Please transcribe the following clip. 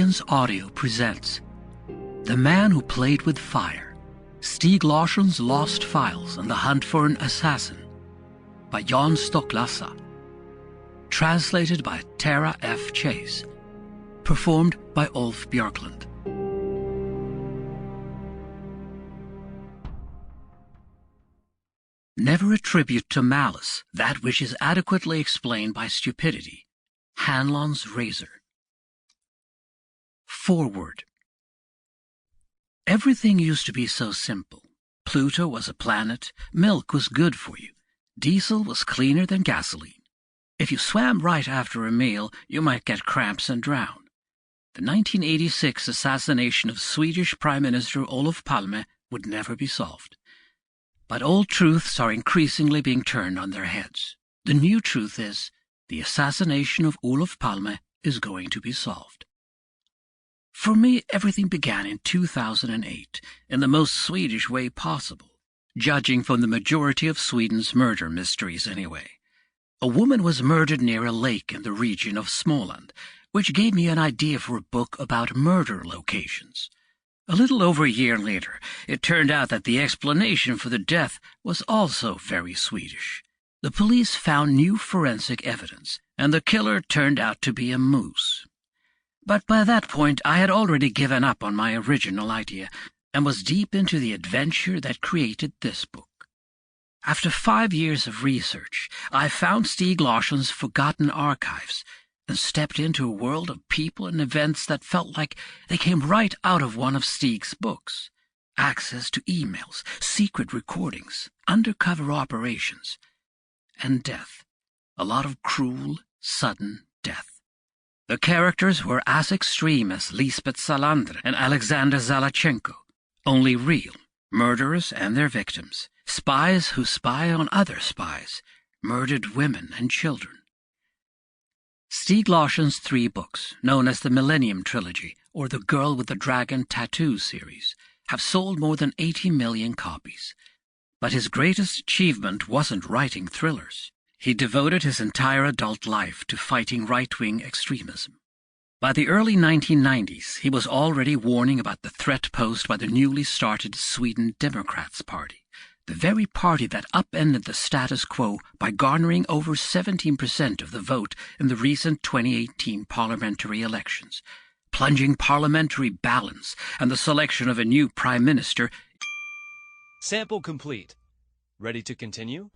Brilliance Audio presents The Man Who Played with Fire, Stieg Larsson's Lost Files and the Hunt for an Assassin, by Jan Stocklassa. Translated by Tara F. Chase. Performed by Ulf Bjorklund. Never attribute to malice that which is adequately explained by stupidity. Hanlon's Razor. Foreword. Everything used to be so simple. Pluto was a planet, milk was good for you, diesel was cleaner than gasoline. If you swam right after a meal, you might get cramps and drown. The 1986 assassination of Swedish Prime Minister Olof Palme would never be solved. But old truths are increasingly being turned on their heads. The new truth is, the assassination of Olof Palme is going to be solved. For me, everything began in 2008, in the most Swedish way possible, judging from the majority of Sweden's murder mysteries anyway. A woman was murdered near a lake in the region of Småland, which gave me an idea for a book about murder locations. A little over a year later, it turned out that the explanation for the death was also very Swedish. The police found new forensic evidence, and the killer turned out to be a moose. But by that point, I had already given up on my original idea, and was deep into the adventure that created this book. After 5 years of research, I found Stieg Larsson's forgotten archives, and stepped into a world of people and events that felt like they came right out of one of Stieg's books. Access to emails, secret recordings, undercover operations, and death. A lot of cruel, sudden death. The characters were as extreme as Lisbeth Salander and Alexander Zalachenko, only real, murderers and their victims, spies who spy on other spies, murdered women and children. Stieg Larsson's 3 books, known as the Millennium trilogy or the Girl with the Dragon Tattoo series, have sold more than 80 million copies. But his greatest achievement wasn't writing thrillers. He devoted his entire adult life to fighting right-wing extremism. By the early 1990s, he was already warning about the threat posed by the newly started Sweden Democrats Party, the very party that upended the status quo by garnering over 17% of the vote in the recent 2018 parliamentary elections, plunging parliamentary balance and the selection of a new prime minister. Sample complete. Ready to continue?